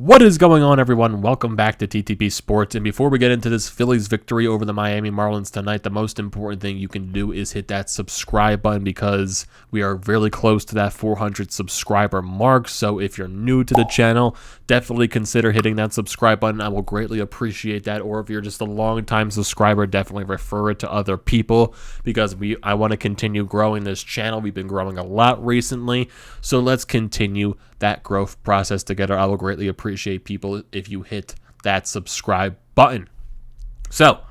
What is going on, everyone? Welcome back to TTP Sports. And before we get into this Phillies victory over the Miami Marlins tonight, the most important thing you can do is hit that subscribe button because we are really close to that 400 subscriber mark. So if you're new to the channel, definitely consider hitting that subscribe button. I will greatly appreciate that. Or if you're just a long-time subscriber, definitely refer it to other people because I want to continue growing this channel. We've been growing a lot recently. So let's continue that growth process together. I will greatly appreciate people if you hit that subscribe button. So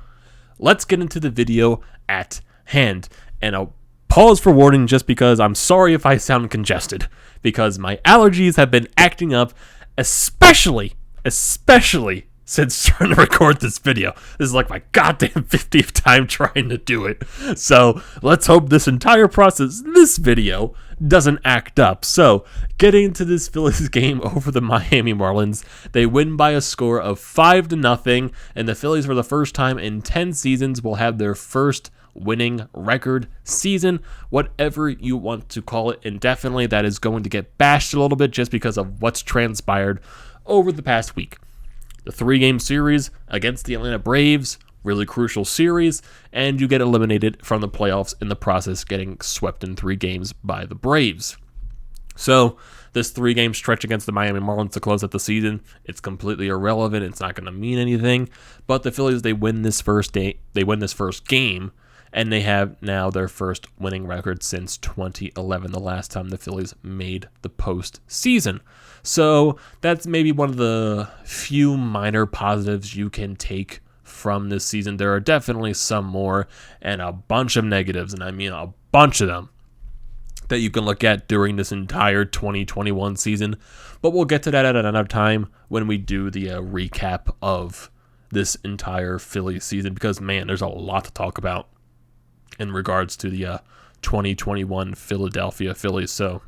let's get into the video at hand, and I'll pause for warning just because I'm sorry if I sound congested because my allergies have been acting up, especially since trying to record this video. This is like my goddamn 50th time trying to do it. So let's hope this entire process, this video, doesn't act up. So getting into this Phillies game over the Miami Marlins, they win by a score of 5-0, and the Phillies for the first time in 10 seasons will have their first winning record season, whatever you want to call it. And definitely that is going to get bashed a little bit just because of what's transpired over the past week. The 3-game series against the Atlanta Braves, really crucial series, and you get eliminated from the playoffs in the process, getting swept in 3 games by the Braves. So this 3-game stretch against the Miami Marlins to close out the season, it's completely irrelevant. It's not going to mean anything. But the Phillies, they win this first game, and they have now their first winning record since 2011, the last time the Phillies made the postseason. So that's maybe one of the few minor positives you can take from this season. There are definitely some more and a bunch of negatives, and I mean a bunch of them, that you can look at during this entire 2021 season. But we'll get to that at another time when we do the recap of this entire Phillies season because, man, there's a lot to talk about in regards to the 2021 Philadelphia Phillies. So,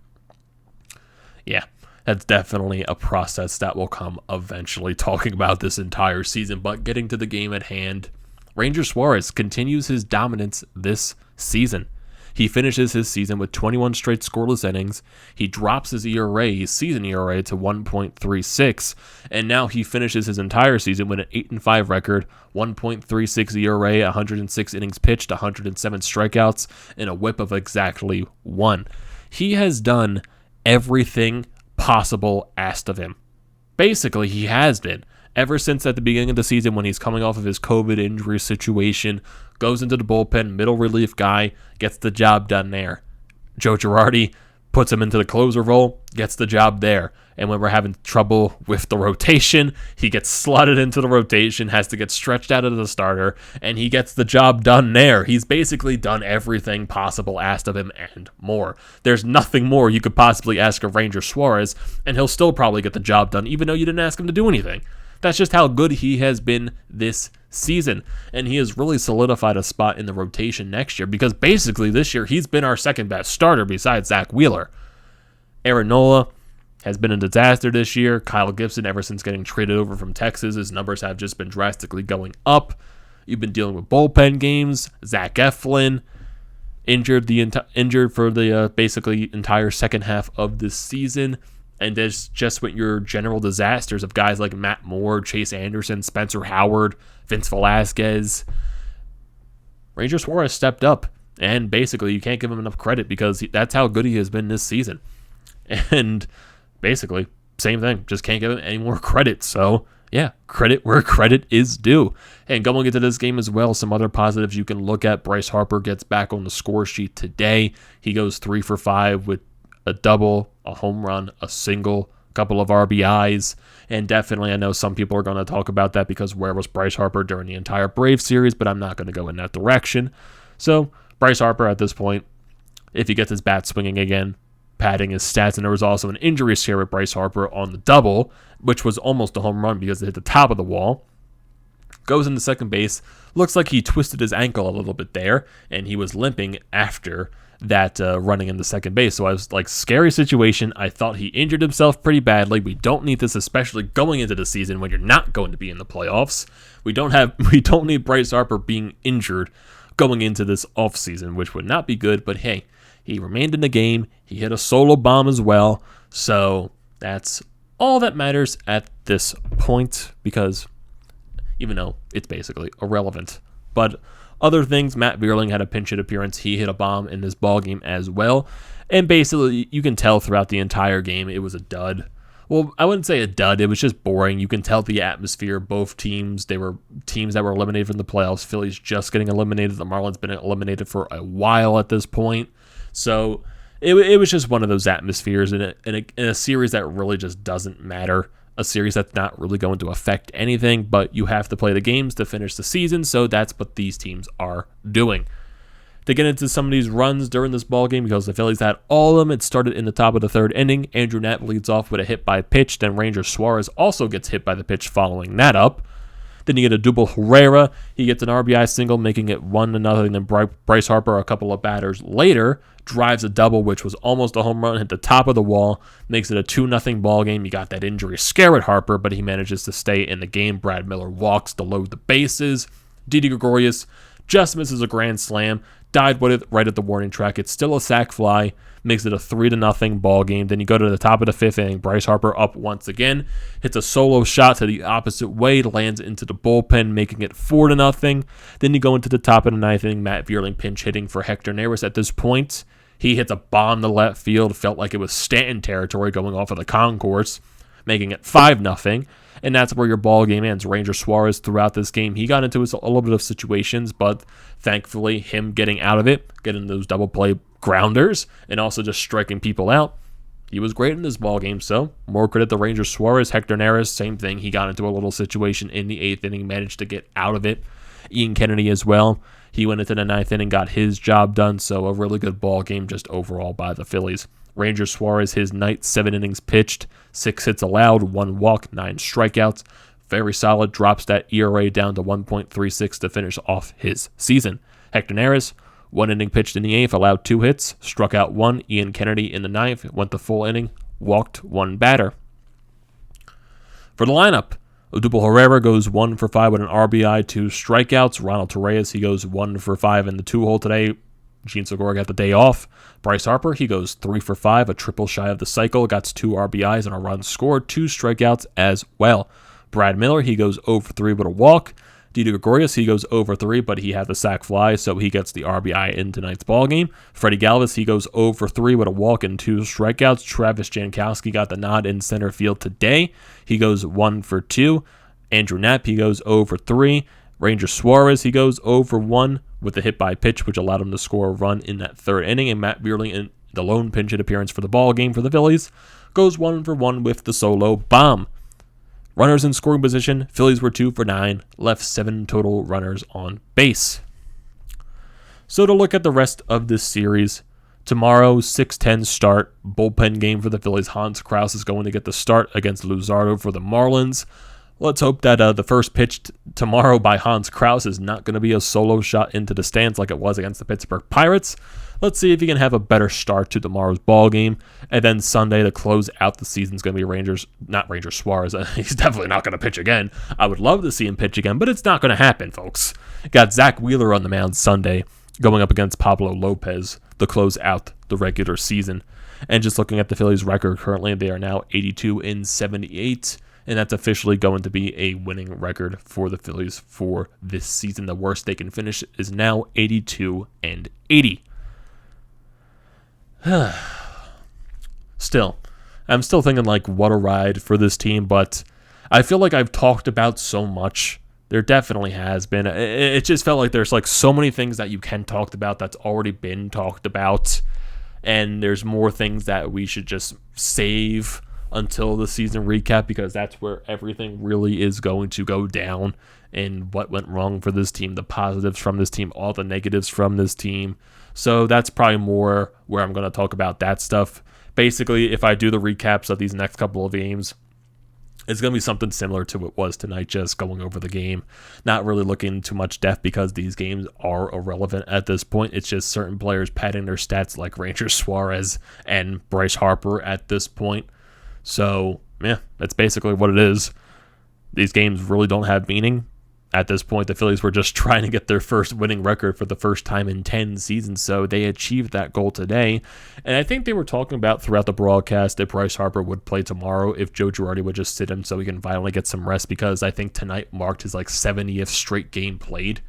yeah, that's definitely a process that will come eventually, talking about this entire season. But getting to the game at hand, Ranger Suarez continues his dominance this season. He finishes his season with 21 straight scoreless innings. He drops his ERA, his season ERA, to 1.36, and now he finishes his entire season with an 8-5 record, 1.36 ERA, 106 innings pitched, 107 strikeouts, and a WHIP of exactly 1. He has done everything possible asked of him. Basically, he has been. Ever since at the beginning of the season when he's coming off of his COVID injury situation, goes into the bullpen, middle relief guy, gets the job done there. Joe Girardi puts him into the closer role, gets the job there. And when we're having trouble with the rotation, he gets slotted into the rotation, has to get stretched out of the starter, and he gets the job done there. He's basically done everything possible asked of him and more. There's nothing more you could possibly ask of Ranger Suarez, and he'll still probably get the job done, even though you didn't ask him to do anything. That's just how good he has been this season. And he has really solidified a spot in the rotation next year because basically this year he's been our second best starter besides Zach Wheeler. Aaron Nola has been a disaster this year. Kyle Gibson, ever since getting traded over from Texas, his numbers have just been drastically going up. You've been dealing with bullpen games. Zach Eflin injured for the basically entire second half of this season. And there's just with your general disasters of guys like Matt Moore, Chase Anderson, Spencer Howard, Vince Velasquez. Ranger Suarez stepped up, and basically you can't give him enough credit because that's how good he has been this season. And basically, same thing, just can't give him any more credit. So, yeah, credit where credit is due. And going into this game as well, some other positives you can look at. Bryce Harper gets back on the score sheet today. He goes 3 for 5 with a double, a home run, a single, a couple of RBIs, and definitely I know some people are going to talk about that because where was Bryce Harper during the entire Braves series, but I'm not going to go in that direction. So Bryce Harper at this point, if he gets his bat swinging again, padding his stats, and there was also an injury scare with Bryce Harper on the double, which was almost a home run because it hit the top of the wall. Goes into second base, looks like he twisted his ankle a little bit there, and he was limping after that running into second base. So I was like, scary situation. I thought he injured himself pretty badly. We don't need this, especially going into the season when you're not going to be in the playoffs. We don't need Bryce Harper being injured going into this offseason, which would not be good. But hey, he remained in the game. He hit a solo bomb as well. So that's all that matters at this point because even though it's basically irrelevant. But other things, Matt Vierling had a pinch hit appearance. He hit a bomb in this ball game as well. And basically, you can tell throughout the entire game it was a dud. Well, I wouldn't say a dud. It was just boring. You can tell the atmosphere. Both teams, they were teams that were eliminated from the playoffs. Phillies just getting eliminated. The Marlins been eliminated for a while at this point. So it was just one of those atmospheres in a series that really just doesn't matter. A series that's not really going to affect anything, but you have to play the games to finish the season, so that's what these teams are doing. To get into some of these runs during this ball game, because the Phillies had all of them, it started in the top of the third inning. Andrew Knapp leads off with a hit by pitch, then Ranger Suarez also gets hit by the pitch following that up. Then you get a double Herrera. He gets an RBI single, making it 1-0. Then Bryce Harper, a couple of batters later, drives a double, which was almost a home run, hit the top of the wall, makes it a 2-0 ball game. You got that injury scare at Harper, but he manages to stay in the game. Brad Miller walks to load the bases. Didi Gregorius just misses a grand slam, died with it right at the warning track. It's still a sac fly, makes it a 3-0 ball game. Then you go to the top of the fifth inning. Bryce Harper up once again, hits a solo shot to the opposite way, lands into the bullpen, making it 4-0. Then you go into the top of the ninth inning. Matt Vierling pinch hitting for Hector Neris at this point. He hits a bomb to left field. Felt like it was Stanton territory going off of the concourse, making it 5-0. And that's where your ball game ends. Ranger Suarez, throughout this game, he got into a little bit of situations, but thankfully him getting out of it, getting those double play grounders, and also just striking people out, he was great in this ball game. So more credit to Ranger Suarez. Hector Neris, same thing. He got into a little situation in the eighth inning, managed to get out of it. Ian Kennedy as well. He went into the ninth inning, got his job done. So a really good ball game just overall by the Phillies. Ranger Suarez, his night, 7 innings pitched, 6 hits allowed, 1 walk, 9 strikeouts. Very solid, drops that ERA down to 1.36 to finish off his season. Hector Neris, 1 inning pitched in the 8th, allowed 2 hits, struck out 1. Ian Kennedy in the 9th, went the full inning, walked 1 batter. For the lineup, Odubel Herrera goes 1 for 5 with an RBI, 2 strikeouts. Ronald Torreyes, he goes 1 for 5 in the 2-hole today. Gene Segura got the day off. Bryce Harper, he goes 3 for 5, a triple shy of the cycle, got 2 RBIs and a run scored, 2 strikeouts as well. Brad Miller, he goes 0 for 3 with a walk. Didi Gregorius, he goes 0 for 3, but he had the sac fly, so he gets the RBI in tonight's ballgame. Freddie Galvis, he goes 0 for 3 with a walk and 2 strikeouts. Travis Jankowski got the nod in center field today. He goes 1 for 2. Andrew Knapp, he goes 0 for 3. Ranger Suarez, he goes 0 for 1 with a hit by pitch, which allowed him to score a run in that third inning. And Matt Vierling, in the lone pinch hit appearance for the ball game for the Phillies, goes 1 for 1 with the solo bomb. Runners in scoring position, Phillies were 2 for 9, left 7 total runners on base. So to look at the rest of this series, tomorrow, 6:10 start, bullpen game for the Phillies. Hans Kraus is going to get the start against Luzardo for the Marlins. Let's hope that the first pitch tomorrow by Hans Kraus is not going to be a solo shot into the stands like it was against the Pittsburgh Pirates. Let's see if he can have a better start to tomorrow's ball game. And then Sunday to close out the season is going to be not Ranger Suarez. He's definitely not going to pitch again. I would love to see him pitch again, but it's not going to happen, folks. Got Zach Wheeler on the mound Sunday going up against Pablo Lopez to close out the regular season. And just looking at the Phillies' record currently, they are now 82-78. And that's officially going to be a winning record for the Phillies for this season. The worst they can finish is now 82-80. I'm still thinking like what a ride for this team, but I feel like I've talked about so much. There definitely has been. It just felt like there's like so many things that you can talk about that's already been talked about, and there's more things that we should just save until the season recap, because that's where everything really is going to go down and what went wrong for this team, the positives from this team, all the negatives from this team. So that's probably more where I'm going to talk about that stuff. Basically, if I do the recaps of these next couple of games, it's going to be something similar to what was tonight, just going over the game, not really looking into much depth because these games are irrelevant at this point. It's just certain players padding their stats like Ranger Suarez and Bryce Harper at this point. So, yeah, that's basically what it is. These games really don't have meaning. at this point, the Phillies were just trying to get their first winning record for the first time in 10 seasons, so they achieved that goal today. And I think they were talking about throughout the broadcast that Bryce Harper would play tomorrow if Joe Girardi would just sit him so he can finally get some rest, because I think tonight marked his 70th straight game played.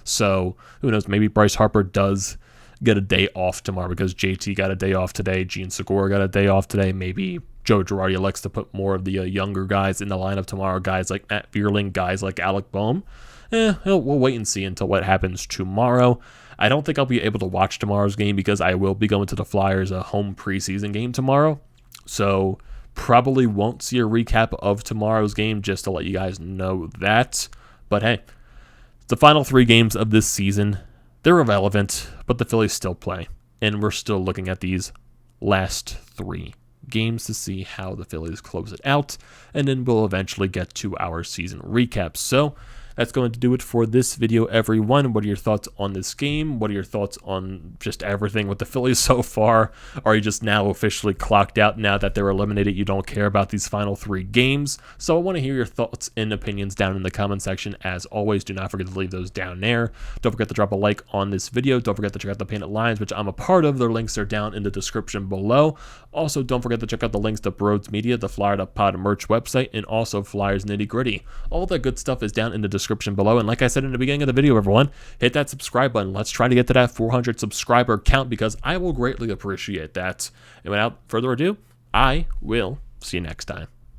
So who knows, maybe Bryce Harper does get a day off tomorrow because JT got a day off today, Gene Segura got a day off today. Maybe Joe Girardi elects to put more of the younger guys in the lineup tomorrow, guys like Matt Vierling, guys like Alec Boehm. We'll wait and see until what happens tomorrow. I don't think I'll be able to watch tomorrow's game because I will be going to the Flyers' home preseason game tomorrow. So probably won't see a recap of tomorrow's game, just to let you guys know that. But hey, the final 3 games of this season, they're irrelevant, but the Phillies still play. And we're still looking at these last 3 games to see how the Phillies close it out. And then we'll eventually get to our season recaps. So that's going to do it for this video, everyone. What are your thoughts on this game? What are your thoughts on just everything with the Phillies so far? Are you just now officially clocked out now that they're eliminated? You don't care about these final 3 games? So I want to hear your thoughts and opinions down in the comment section. As always, do not forget to leave those down there. Don't forget to drop a like on this video. Don't forget to check out the Painted Lines, which I'm a part of. Their links are down in the description below. Also, don't forget to check out the links to Broads Media, the Flyer.pod merch website, and also Flyers Nitty Gritty. All that good stuff is down in the description below. And like I said in the beginning of the video, everyone, hit that subscribe button. Let's try to get to that 400 subscriber count, because I will greatly appreciate that. And without further ado, I will see you next time.